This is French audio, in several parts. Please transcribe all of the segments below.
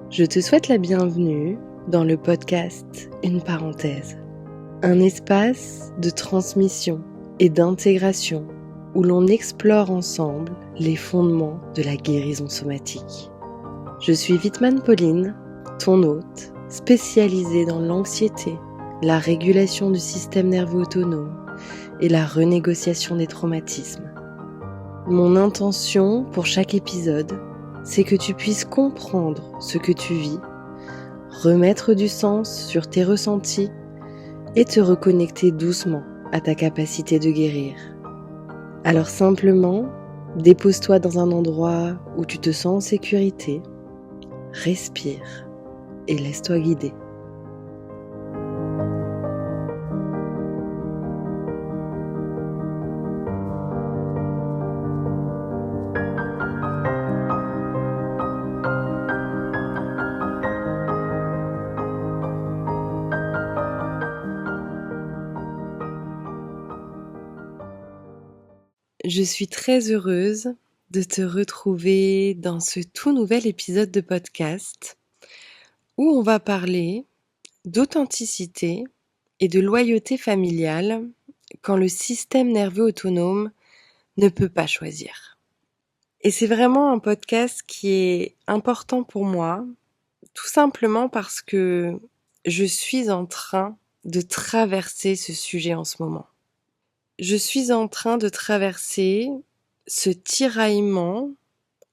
Je te souhaite la bienvenue dans le podcast Une parenthèse, un espace de transmission et d'intégration où l'on explore ensemble les fondements de la guérison somatique. Je suis Wittmann Pauline, ton hôte, spécialisée dans l'anxiété, la régulation du système nerveux autonome et la renégociation des traumatismes. Mon intention pour chaque épisode, c'est que tu puisses comprendre ce que tu vis, remettre du sens sur tes ressentis et te reconnecter doucement à ta capacité de guérir. Alors simplement, dépose-toi dans un endroit où tu te sens en sécurité, respire et laisse-toi guider. Je suis très heureuse de te retrouver dans ce tout nouvel épisode de podcast où on va parler d'authenticité et de loyauté familiale quand le système nerveux autonome ne peut pas choisir. Et c'est vraiment un podcast qui est important pour moi, tout simplement parce que je suis en train de traverser ce sujet en ce moment. Je suis en train de traverser ce tiraillement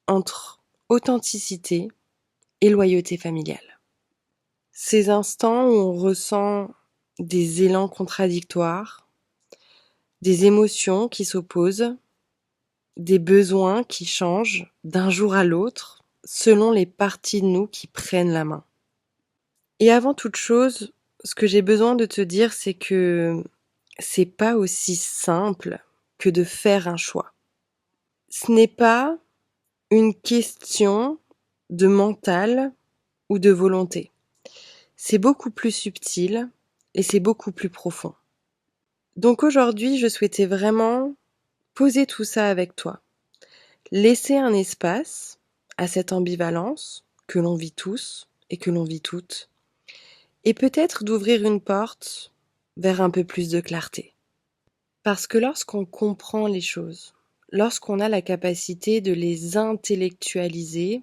entre authenticité et loyauté familiale. Ces instants où on ressent des élans contradictoires, des émotions qui s'opposent, des besoins qui changent d'un jour à l'autre selon les parties de nous qui prennent la main. Et avant toute chose, ce que j'ai besoin de te dire, c'est que c'est pas aussi simple que de faire un choix. Ce n'est pas une question de mental ou de volonté. C'est beaucoup plus subtil et c'est beaucoup plus profond. Donc aujourd'hui, je souhaitais vraiment poser tout ça avec toi. Laisser un espace à cette ambivalence que l'on vit tous et que l'on vit toutes. Et peut-être d'ouvrir une porte vers un peu plus de clarté. Parce que lorsqu'on comprend les choses, lorsqu'on a la capacité de les intellectualiser,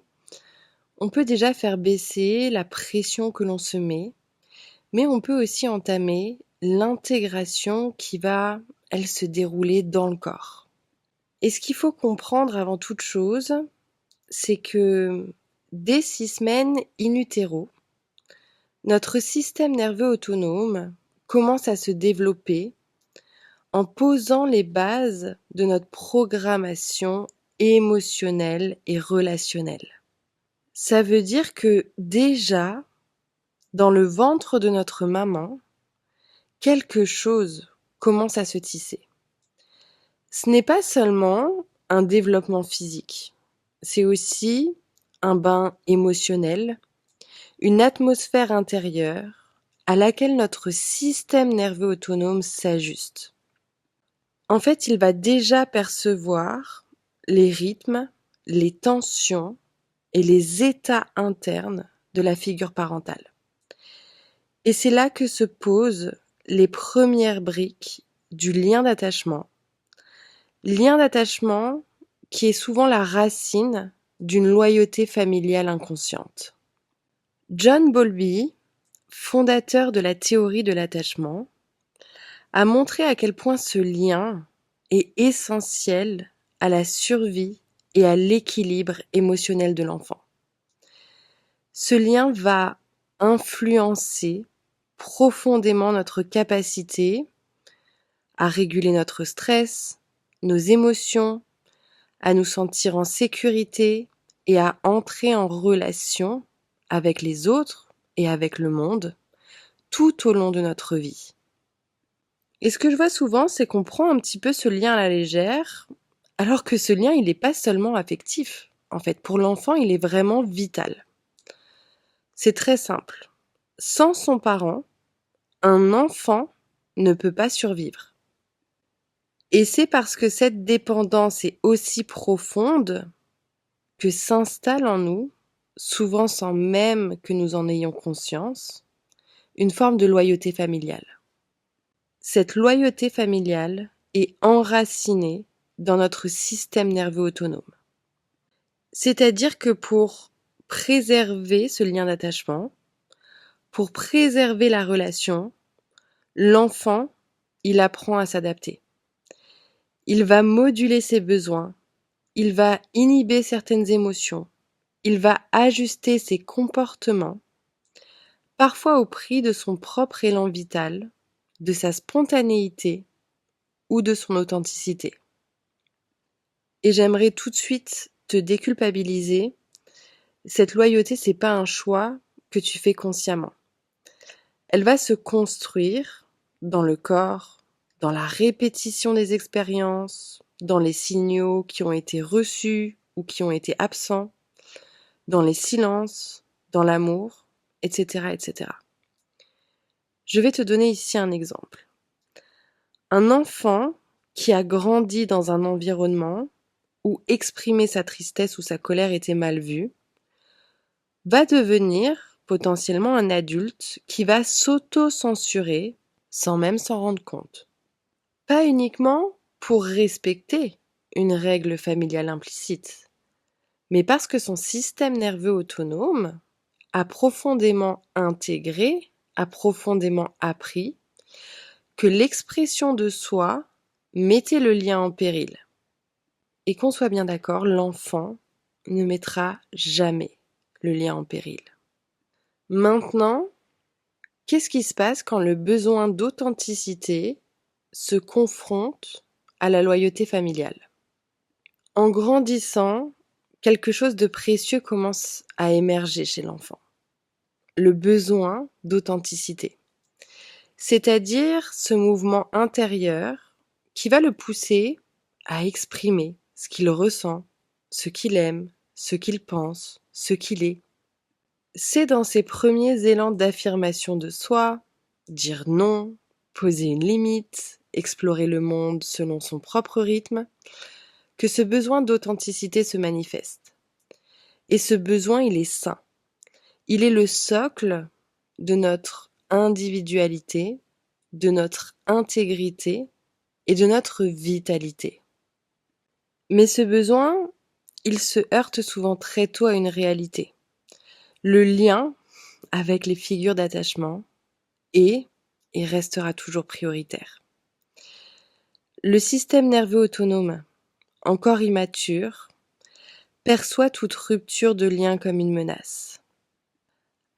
on peut déjà faire baisser la pression que l'on se met, mais on peut aussi entamer l'intégration qui va, elle, se dérouler dans le corps. Et ce qu'il faut comprendre avant toute chose, c'est que dès 6 semaines in utero, notre système nerveux autonome commence à se développer en posant les bases de notre programmation émotionnelle et relationnelle. Ça veut dire que déjà, dans le ventre de notre maman, quelque chose commence à se tisser. Ce n'est pas seulement un développement physique, c'est aussi un bain émotionnel, une atmosphère intérieure à laquelle notre système nerveux autonome s'ajuste. En fait, il va déjà percevoir les rythmes, les tensions et les états internes de la figure parentale. Et c'est là que se posent les premières briques du lien d'attachement qui est souvent la racine d'une loyauté familiale inconsciente. John Bowlby, fondateur de la théorie de l'attachement, a montré à quel point ce lien est essentiel à la survie et à l'équilibre émotionnel de l'enfant. Ce lien va influencer profondément notre capacité à réguler notre stress, nos émotions, à nous sentir en sécurité et à entrer en relation avec les autres et avec le monde tout au long de notre vie. Et ce que je vois souvent, c'est qu'on prend un petit peu ce lien à la légère, alors que ce lien, il n'est pas seulement affectif. En fait, pour l'enfant, il est vraiment vital. C'est très simple. Sans son parent, un enfant ne peut pas survivre. Et c'est parce que cette dépendance est aussi profonde que s'installe en nous souvent sans même que nous en ayons conscience, une forme de loyauté familiale. Cette loyauté familiale est enracinée dans notre système nerveux autonome. C'est-à-dire que pour préserver ce lien d'attachement, pour préserver la relation, l'enfant, il apprend à s'adapter. Il va moduler ses besoins, il va inhiber certaines émotions, il va ajuster ses comportements, parfois au prix de son propre élan vital, de sa spontanéité ou de son authenticité. Et j'aimerais tout de suite te déculpabiliser. Cette loyauté, c'est pas un choix que tu fais consciemment. Elle va se construire dans le corps, dans la répétition des expériences, dans les signaux qui ont été reçus ou qui ont été absents, dans les silences, dans l'amour, etc., etc. Je vais te donner ici un exemple. Un enfant qui a grandi dans un environnement où exprimer sa tristesse ou sa colère était mal vu, va devenir potentiellement un adulte qui va s'auto-censurer sans même s'en rendre compte. Pas uniquement pour respecter une règle familiale implicite, mais parce que son système nerveux autonome a profondément intégré, a profondément appris que l'expression de soi mettait le lien en péril. Et qu'on soit bien d'accord, l'enfant ne mettra jamais le lien en péril. Maintenant, qu'est-ce qui se passe quand le besoin d'authenticité se confronte à la loyauté familiale? En grandissant, quelque chose de précieux commence à émerger chez l'enfant. Le besoin d'authenticité. C'est-à-dire ce mouvement intérieur qui va le pousser à exprimer ce qu'il ressent, ce qu'il aime, ce qu'il pense, ce qu'il est. C'est dans ces premiers élans d'affirmation de soi, dire non, poser une limite, explorer le monde selon son propre rythme, que ce besoin d'authenticité se manifeste. Et ce besoin, il est sain. Il est le socle de notre individualité, de notre intégrité et de notre vitalité. Mais ce besoin, il se heurte souvent très tôt à une réalité. Le lien avec les figures d'attachement est et restera toujours prioritaire. Le système nerveux autonome, encore immature, perçoit toute rupture de lien comme une menace.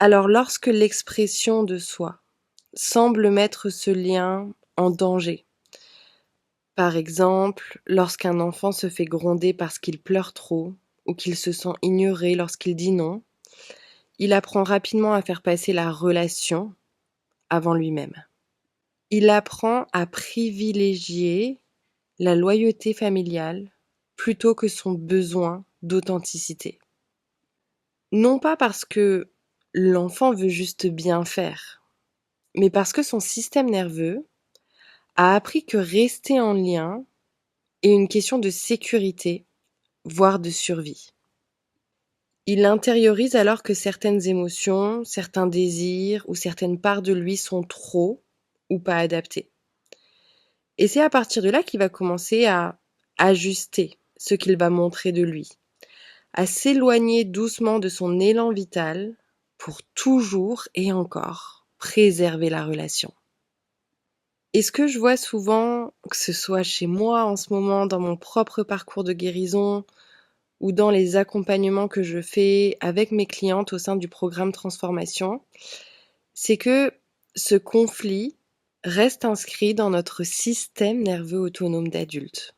Alors lorsque l'expression de soi semble mettre ce lien en danger, par exemple lorsqu'un enfant se fait gronder parce qu'il pleure trop ou qu'il se sent ignoré lorsqu'il dit non, il apprend rapidement à faire passer la relation avant lui-même. Il apprend à privilégier la loyauté familiale plutôt que son besoin d'authenticité. Non pas parce que l'enfant veut juste bien faire, mais parce que son système nerveux a appris que rester en lien est une question de sécurité, voire de survie. Il intériorise alors que certaines émotions, certains désirs ou certaines parts de lui sont trop ou pas adaptées. Et c'est à partir de là qu'il va commencer à ajuster ce qu'il va montrer de lui, à s'éloigner doucement de son élan vital pour toujours et encore préserver la relation. Et ce que je vois souvent, que ce soit chez moi en ce moment, dans mon propre parcours de guérison, ou dans les accompagnements que je fais avec mes clientes au sein du programme Transformation, c'est que ce conflit reste inscrit dans notre système nerveux autonome d'adulte.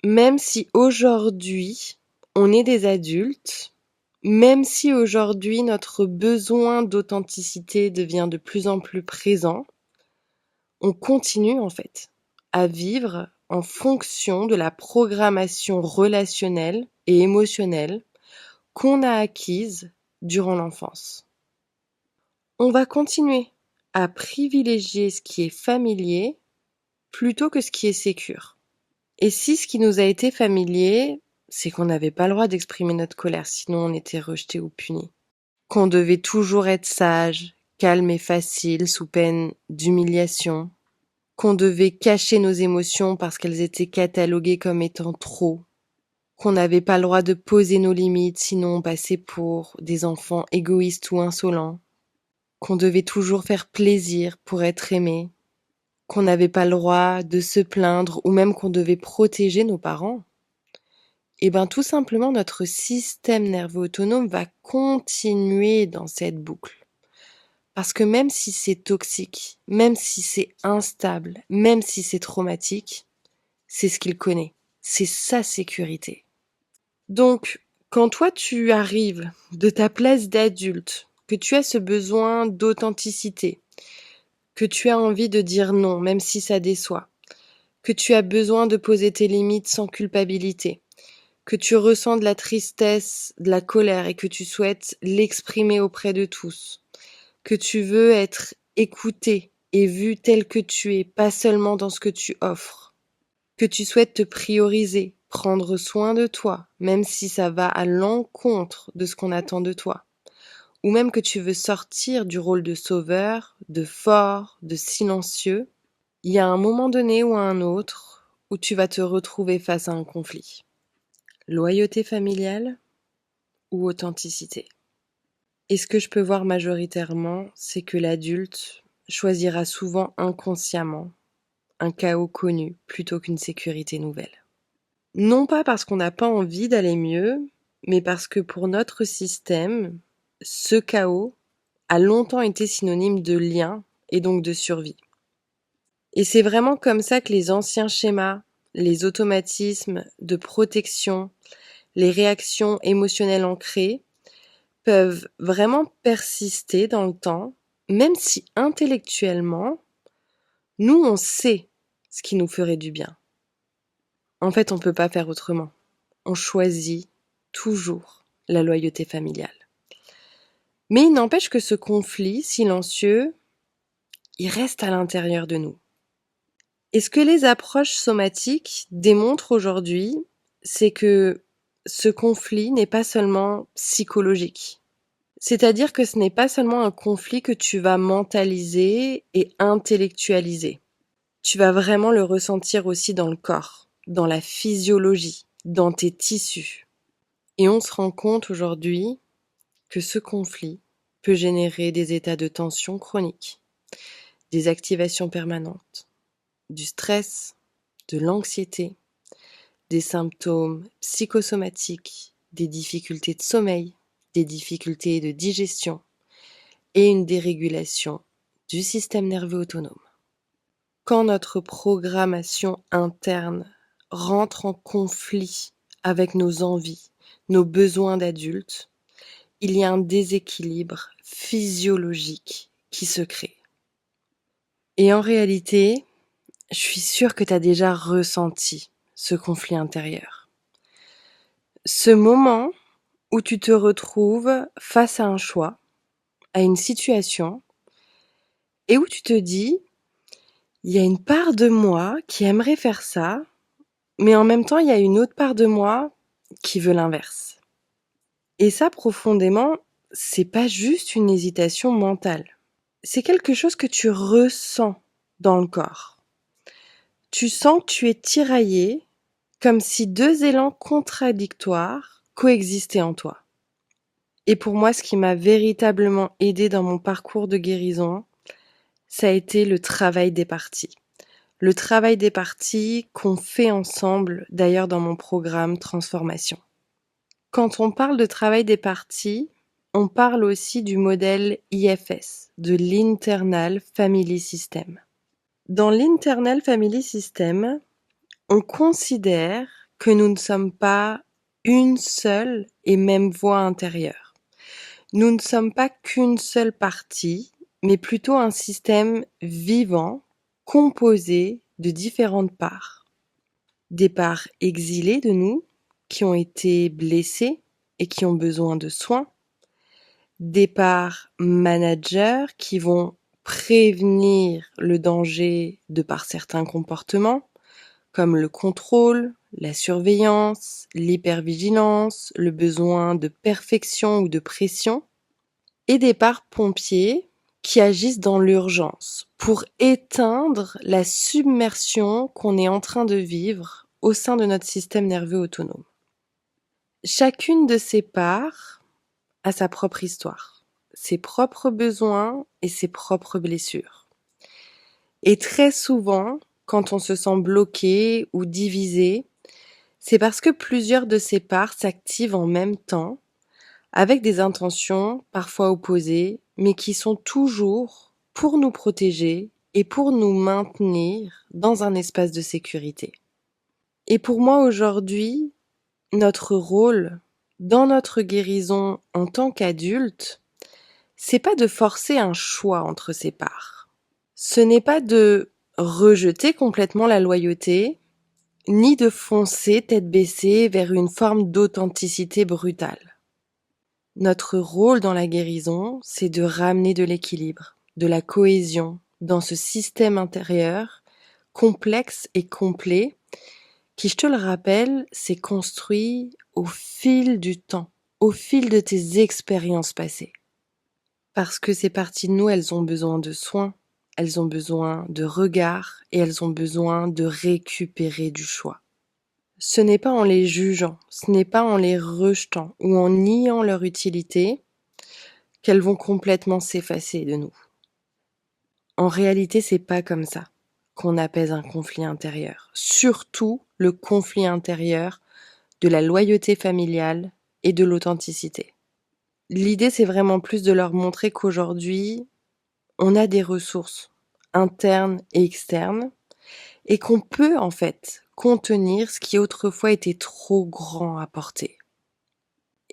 Même si aujourd'hui, on est des adultes, même si aujourd'hui notre besoin d'authenticité devient de plus en plus présent, on continue en fait à vivre en fonction de la programmation relationnelle et émotionnelle qu'on a acquise durant l'enfance. On va continuer à privilégier ce qui est familier plutôt que ce qui est sécure. Et si ce qui nous a été familier, c'est qu'on n'avait pas le droit d'exprimer notre colère, sinon on était rejeté ou puni. Qu'on devait toujours être sage, calme et facile, sous peine d'humiliation. Qu'on devait cacher nos émotions parce qu'elles étaient cataloguées comme étant trop. Qu'on n'avait pas le droit de poser nos limites, sinon on passait pour des enfants égoïstes ou insolents. Qu'on devait toujours faire plaisir pour être aimé. Qu'on n'avait pas le droit de se plaindre ou même qu'on devait protéger nos parents. Et ben tout simplement notre système nerveux autonome va continuer dans cette boucle. Parce que même si c'est toxique, même si c'est instable, même si c'est traumatique, c'est ce qu'il connaît. C'est sa sécurité. Donc, quand toi tu arrives de ta place d'adulte, que tu as ce besoin d'authenticité, que tu as envie de dire non, même si ça déçoit, que tu as besoin de poser tes limites sans culpabilité, que tu ressens de la tristesse, de la colère et que tu souhaites l'exprimer auprès de tous, que tu veux être écouté et vu tel que tu es, pas seulement dans ce que tu offres, que tu souhaites te prioriser, prendre soin de toi, même si ça va à l'encontre de ce qu'on attend de toi, ou même que tu veux sortir du rôle de sauveur, de fort, de silencieux, il y a un moment donné ou un autre où tu vas te retrouver face à un conflit. Loyauté familiale ou authenticité. Et ce que je peux voir majoritairement, c'est que l'adulte choisira souvent inconsciemment un chaos connu plutôt qu'une sécurité nouvelle. Non pas parce qu'on n'a pas envie d'aller mieux, mais parce que pour notre système, ce chaos a longtemps été synonyme de lien et donc de survie. Et c'est vraiment comme ça que les anciens schémas, les automatismes de protection, les réactions émotionnelles ancrées peuvent vraiment persister dans le temps, même si intellectuellement, nous, on sait ce qui nous ferait du bien. En fait, on ne peut pas faire autrement. On choisit toujours la loyauté familiale. Mais il n'empêche que ce conflit silencieux, il reste à l'intérieur de nous. Et ce que les approches somatiques démontrent aujourd'hui, c'est que ce conflit n'est pas seulement psychologique. C'est-à-dire que ce n'est pas seulement un conflit que tu vas mentaliser et intellectualiser. Tu vas vraiment le ressentir aussi dans le corps, dans la physiologie, dans tes tissus. Et on se rend compte aujourd'hui que ce conflit peut générer des états de tension chronique, des activations permanentes, du stress, de l'anxiété, des symptômes psychosomatiques, des difficultés de sommeil, des difficultés de digestion et une dérégulation du système nerveux autonome. Quand notre programmation interne rentre en conflit avec nos envies, nos besoins d'adultes, il y a un déséquilibre physiologique qui se crée. Et en réalité, je suis sûre que tu as déjà ressenti ce conflit intérieur. Ce moment où tu te retrouves face à un choix, à une situation, et où tu te dis, il y a une part de moi qui aimerait faire ça, mais en même temps, il y a une autre part de moi qui veut l'inverse. Et ça, profondément, c'est pas juste une hésitation mentale. C'est quelque chose que tu ressens dans le corps. Tu sens que tu es tiraillé, comme si deux élans contradictoires coexistaient en toi. Et pour moi, ce qui m'a véritablement aidé dans mon parcours de guérison, ça a été le travail des parties. Le travail des parties qu'on fait ensemble, d'ailleurs dans mon programme Transformation. Quand on parle de travail des parties, on parle aussi du modèle IFS, de l'Internal Family System. Dans l'Internal Family System, on considère que nous ne sommes pas une seule et même voix intérieure. Nous ne sommes pas qu'une seule partie, mais plutôt un système vivant, composé de différentes parts. Des parts exilées de nous, qui ont été blessées et qui ont besoin de soins. Des parts managers qui vont prévenir le danger de par certains comportements, comme le contrôle, la surveillance, l'hypervigilance, le besoin de perfection ou de pression, et des parts pompiers qui agissent dans l'urgence pour éteindre la submersion qu'on est en train de vivre au sein de notre système nerveux autonome. Chacune de ces parts a sa propre histoire, ses propres besoins et ses propres blessures. Et très souvent, quand on se sent bloqué ou divisé, c'est parce que plusieurs de ces parts s'activent en même temps, avec des intentions parfois opposées, mais qui sont toujours pour nous protéger et pour nous maintenir dans un espace de sécurité. Et pour moi aujourd'hui, notre rôle dans notre guérison en tant qu'adulte, c'est pas de forcer un choix entre ces parts. Ce n'est pas de rejeter complètement la loyauté, ni de foncer tête baissée vers une forme d'authenticité brutale. Notre rôle dans la guérison, c'est de ramener de l'équilibre, de la cohésion dans ce système intérieur complexe et complet qui, je te le rappelle, s'est construit au fil du temps, au fil de tes expériences passées. Parce que ces parties de nous, elles ont besoin de soins, elles ont besoin de regard et elles ont besoin de récupérer du choix. Ce n'est pas en les jugeant, ce n'est pas en les rejetant ou en niant leur utilité qu'elles vont complètement s'effacer de nous. En réalité, c'est pas comme ça qu'on apaise un conflit intérieur. Surtout le conflit intérieur de la loyauté familiale et de l'authenticité. L'idée, c'est vraiment plus de leur montrer qu'aujourd'hui, on a des ressources internes et externes et qu'on peut en fait contenir ce qui autrefois était trop grand à porter.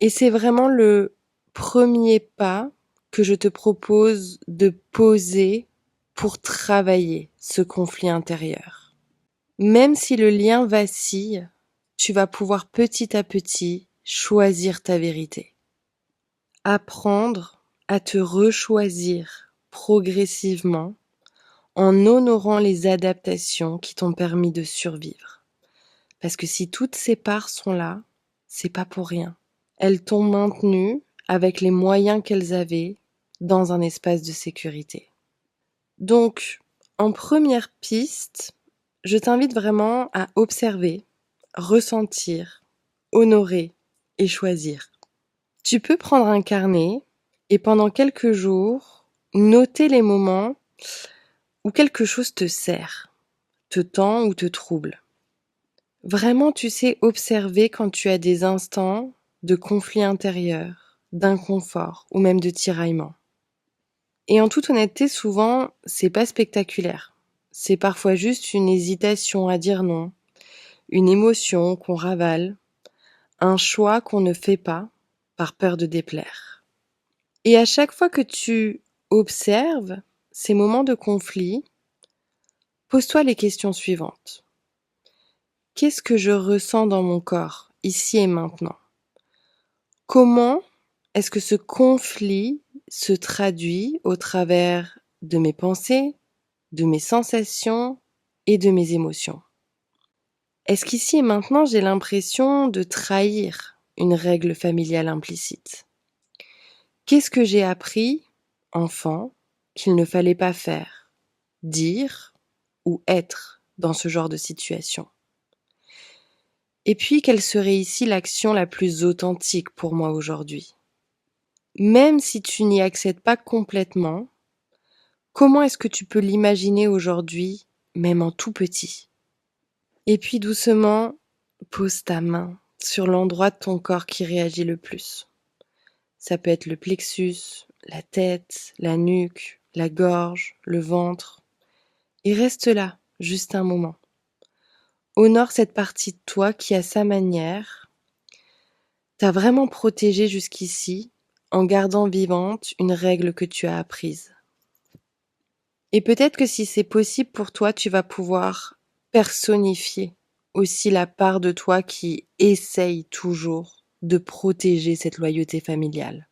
Et c'est vraiment le premier pas que je te propose de poser pour travailler ce conflit intérieur. Même si le lien vacille, tu vas pouvoir petit à petit choisir ta vérité. Apprendre à te rechoisir progressivement en honorant les adaptations qui t'ont permis de survivre. Parce que si toutes ces parts sont là, c'est pas pour rien. Elles t'ont maintenu avec les moyens qu'elles avaient dans un espace de sécurité. Donc, en première piste, je t'invite vraiment à observer, ressentir, honorer et choisir. Tu peux prendre un carnet et pendant quelques jours, noter les moments où quelque chose te sert, te tend ou te trouble. Vraiment, tu sais observer quand tu as des instants de conflit intérieur, d'inconfort ou même de tiraillement. Et en toute honnêteté, souvent, c'est pas spectaculaire. C'est parfois juste une hésitation à dire non, une émotion qu'on ravale, un choix qu'on ne fait pas par peur de déplaire. Et à chaque fois que tu observes ces moments de conflit, pose-toi les questions suivantes. Qu'est-ce que je ressens dans mon corps, ici et maintenant? Comment est-ce que ce conflit se traduit au travers de mes pensées, de mes sensations et de mes émotions? Est-ce qu'ici et maintenant j'ai l'impression de trahir une règle familiale implicite? Qu'est-ce que j'ai appris, enfant, qu'il ne fallait pas faire, dire ou être dans ce genre de situation? Et puis, quelle serait ici l'action la plus authentique pour moi aujourd'hui? Même si tu n'y accèdes pas complètement, comment est-ce que tu peux l'imaginer aujourd'hui, même en tout petit? Et puis doucement, pose ta main sur l'endroit de ton corps qui réagit le plus. Ça peut être le plexus, la tête, la nuque, la gorge, le ventre. Et reste là, juste un moment. Honore cette partie de toi qui, à sa manière, t'a vraiment protégée jusqu'ici en gardant vivante une règle que tu as apprise. Et peut-être que si c'est possible pour toi, tu vas pouvoir personnifier aussi la part de toi qui essaye toujours de protéger cette loyauté familiale.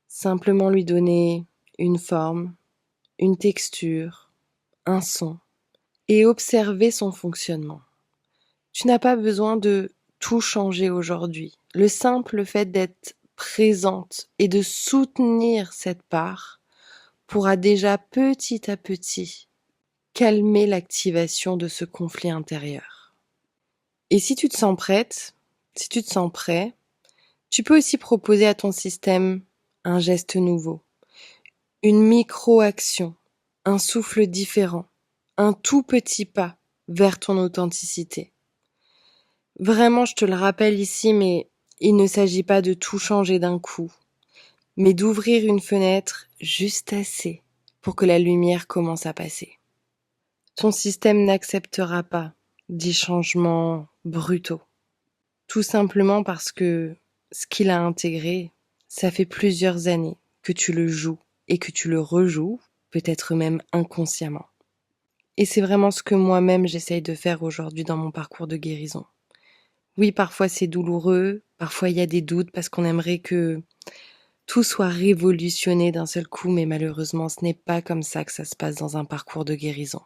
Simplement lui donner une forme, une texture, un son, et observer son fonctionnement. Tu n'as pas besoin de tout changer aujourd'hui. Le simple fait d'être présente et de soutenir cette part pourra déjà petit à petit calmer l'activation de ce conflit intérieur. Et si tu te sens prête, si tu te sens prêt, tu peux aussi proposer à ton système un geste nouveau, une micro-action, un souffle différent, un tout petit pas vers ton authenticité. Vraiment, je te le rappelle ici, mais il ne s'agit pas de tout changer d'un coup, mais d'ouvrir une fenêtre juste assez pour que la lumière commence à passer. Ton système n'acceptera pas des changements brutaux, tout simplement parce que ce qu'il a intégré, ça fait plusieurs années que tu le joues et que tu le rejoues, peut-être même inconsciemment. Et c'est vraiment ce que moi-même j'essaye de faire aujourd'hui dans mon parcours de guérison. Oui, parfois c'est douloureux, parfois il y a des doutes parce qu'on aimerait que tout soit révolutionné d'un seul coup, mais malheureusement ce n'est pas comme ça que ça se passe dans un parcours de guérison.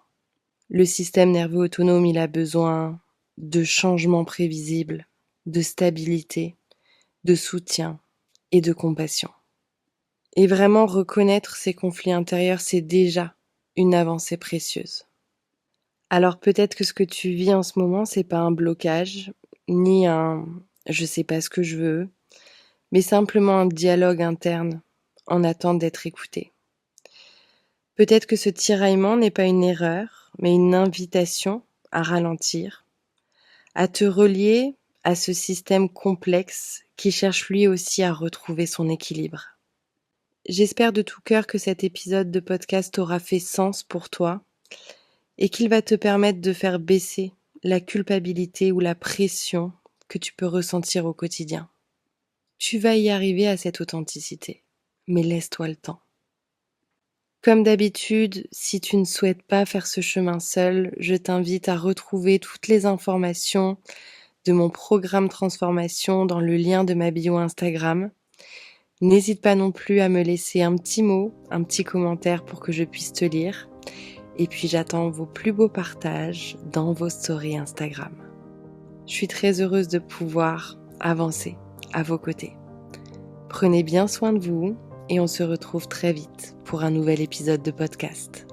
Le système nerveux autonome, il a besoin de changements prévisibles, de stabilité, de soutien et de compassion. Et vraiment reconnaître ces conflits intérieurs, c'est déjà une avancée précieuse. Alors peut-être que ce que tu vis en ce moment, c'est pas un blocage, ni un je sais pas ce que je veux, mais simplement un dialogue interne en attente d'être écouté. Peut-être que ce tiraillement n'est pas une erreur, mais une invitation à ralentir, à te relier à ce système complexe qui cherche lui aussi à retrouver son équilibre. J'espère de tout cœur que cet épisode de podcast aura fait sens pour toi et qu'il va te permettre de faire baisser la culpabilité ou la pression que tu peux ressentir au quotidien. Tu vas y arriver à cette authenticité, mais laisse-toi le temps. Comme d'habitude, si tu ne souhaites pas faire ce chemin seul, je t'invite à retrouver toutes les informations de mon programme Transformation dans le lien de ma bio Instagram. N'hésite pas non plus à me laisser un petit mot, un petit commentaire pour que je puisse te lire. Et puis j'attends vos plus beaux partages dans vos stories Instagram. Je suis très heureuse de pouvoir avancer à vos côtés. Prenez bien soin de vous et on se retrouve très vite pour un nouvel épisode de podcast.